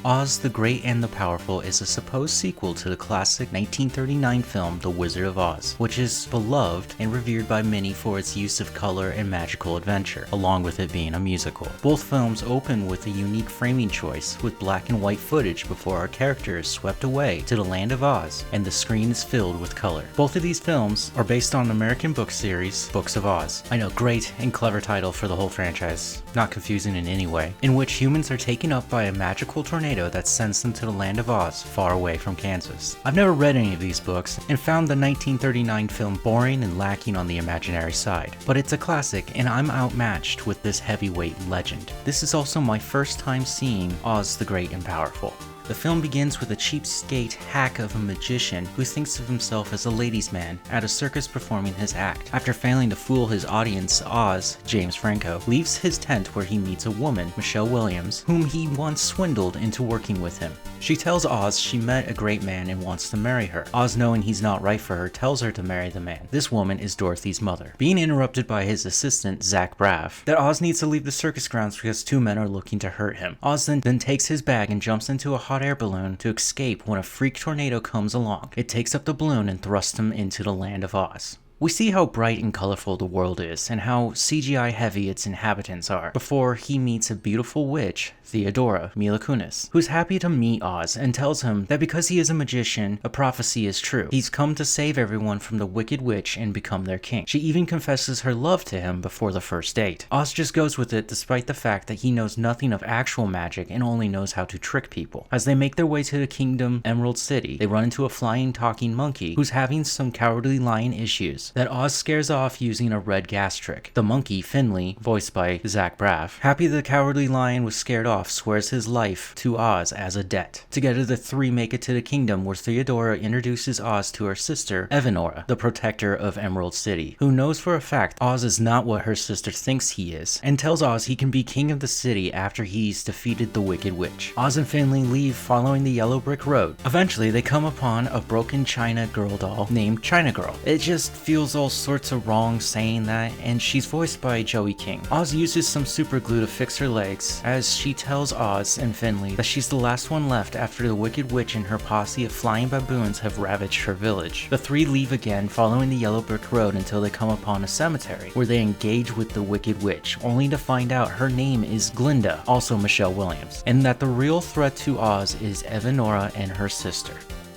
Oz the Great and the Powerful is a supposed sequel to the classic 1939 film The Wizard of Oz, which is beloved and revered by many for its use of color and magical adventure, along with it being a musical. Both films open with a unique framing choice, with black and white footage before our character is swept away to the land of Oz, and the screen is filled with color. Both of these films are based on an American book series, Books of Oz. I know, great and clever title for the whole franchise, not confusing in any way, in which humans are taken up by a magical tornado that sends them to the land of Oz, far away from Kansas. I've never read any of these books, and found the 1939 film boring and lacking on the imaginary side, but it's a classic and I'm outmatched with this heavyweight legend. This is also my first time seeing Oz the Great and Powerful. The film begins with a cheapskate hack of a magician who thinks of himself as a ladies' man at a circus performing his act. After failing to fool his audience, Oz, James Franco, leaves his tent where he meets a woman, Michelle Williams, whom he once swindled into working with him. She tells Oz she met a great man and wants to marry her. Oz, knowing he's not right for her, tells her to marry the man. This woman is Dorothy's mother. Being interrupted by his assistant, Zach Braff, that Oz needs to leave the circus grounds because two men are looking to hurt him. Oz then takes his bag and jumps into a hot air balloon to escape when a freak tornado comes along. It takes up the balloon and thrusts him into the land of Oz. We see how bright and colorful the world is, and how CGI heavy its inhabitants are, before he meets a beautiful witch, Theodora, Mila Kunis, who's happy to meet Oz and tells him that because he is a magician, a prophecy is true. He's come to save everyone from the wicked witch and become their king. She even confesses her love to him before the first date. Oz just goes with it despite the fact that he knows nothing of actual magic and only knows how to trick people. As they make their way to the kingdom Emerald City, they run into a flying talking monkey who's having some cowardly lion issues that Oz scares off using a red gas trick. The monkey, Finley, voiced by Zach Braff, happy the cowardly lion was scared off, swears his life to Oz as a debt. Together the three make it to the kingdom where Theodora introduces Oz to her sister, Evanora, the protector of Emerald City, who knows for a fact Oz is not what her sister thinks he is, and tells Oz he can be king of the city after he's defeated the wicked witch. Oz and Finley leave following the yellow brick road. Eventually they come upon a broken China girl doll named China Girl. It just feels all sorts of wrong saying that, and she's voiced by Joey King. Oz uses some super glue to fix her legs as she tells Oz and Finley that she's the last one left after the wicked witch and her posse of flying baboons have ravaged her village. The three leave again following the yellow brick road until they come upon a cemetery where they engage with the wicked witch, only to find out her name is Glinda, also Michelle Williams, and that the real threat to Oz is Evanora and her sister.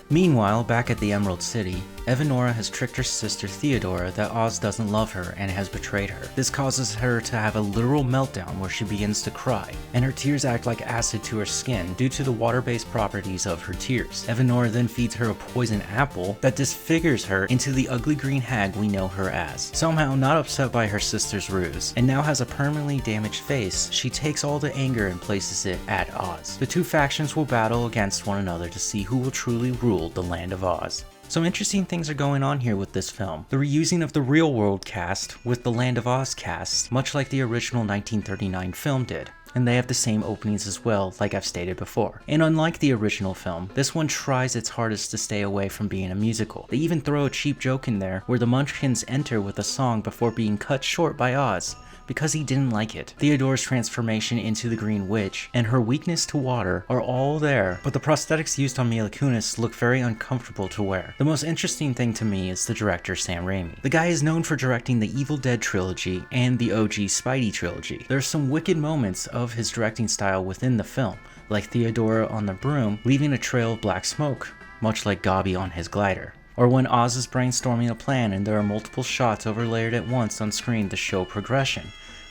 Meanwhile, back at the Emerald City, Evanora has tricked her sister Theodora that Oz doesn't love her and has betrayed her. This causes her to have a literal meltdown where she begins to cry, and her tears act like acid to her skin due to the water-based properties of her tears. Evanora then feeds her a poison apple that disfigures her into the ugly green hag we know her as. Somehow not upset by her sister's ruse, and now has a permanently damaged face, she takes all the anger and places it at Oz. The two factions will battle against one another to see who will truly rule the land of Oz. Some interesting things are going on here with this film. The reusing of the real world cast with the Land of Oz cast, much like the original 1939 film did. And they have the same openings as well, like I've stated before. And unlike the original film, this one tries its hardest to stay away from being a musical. They even throw a cheap joke in there where the Munchkins enter with a song before being cut short by Oz, because he didn't like it. Theodora's transformation into the Green Witch and her weakness to water are all there, but the prosthetics used on Mila Kunis look very uncomfortable to wear. The most interesting thing to me is the director Sam Raimi. The guy is known for directing the Evil Dead trilogy and the OG Spidey trilogy. There are some wicked moments of his directing style within the film, like Theodora on the broom leaving a trail of black smoke, much like Gobby on his glider. Or when Oz is brainstorming a plan and there are multiple shots overlaid at once on screen to show progression,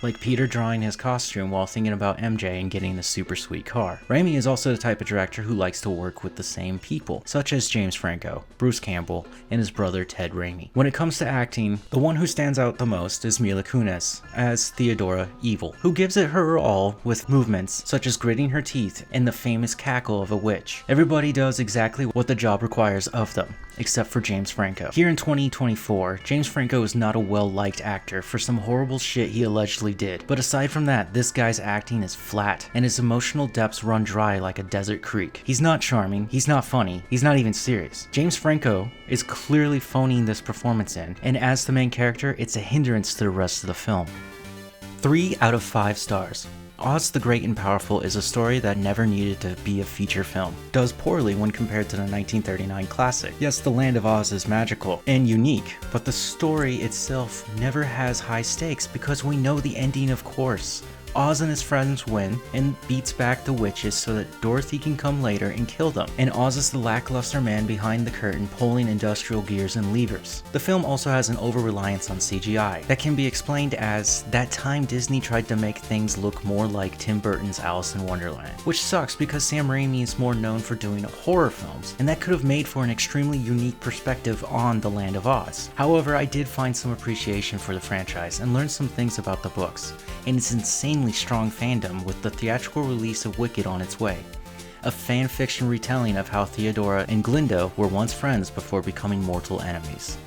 like Peter drawing his costume while thinking about MJ and getting the super sweet car. Raimi is also the type of director who likes to work with the same people, such as James Franco, Bruce Campbell, and his brother Ted Raimi. When it comes to acting, the one who stands out the most is Mila Kunis as Theodora Evil, who gives it her all with movements such as gritting her teeth and the famous cackle of a witch. Everybody does exactly what the job requires of them, except for James Franco. Here in 2024, James Franco is not a well-liked actor for some horrible shit he allegedly did, but aside from that, this guy's acting is flat, and his emotional depths run dry like a desert creek. He's not charming, he's not funny, he's not even serious. James Franco is clearly phoning this performance in, and as the main character, it's a hindrance to the rest of the film. 3 out of 5 stars. Oz the Great and Powerful is a story that never needed to be a feature film. Does poorly when compared to the 1939 classic. Yes, the Land of Oz is magical and unique, but the story itself never has high stakes because we know the ending, of course. Oz and his friends win and beats back the witches so that Dorothy can come later and kill them, and Oz is the lackluster man behind the curtain pulling industrial gears and levers. The film also has an over-reliance on CGI that can be explained as that time Disney tried to make things look more like Tim Burton's Alice in Wonderland, which sucks because Sam Raimi is more known for doing horror films, and that could have made for an extremely unique perspective on the Land of Oz. However, I did find some appreciation for the franchise and learned some things about the books, and its insanely strong fandom with the theatrical release of Wicked on its way. A fan fiction retelling of how Theodora and Glinda were once friends before becoming mortal enemies.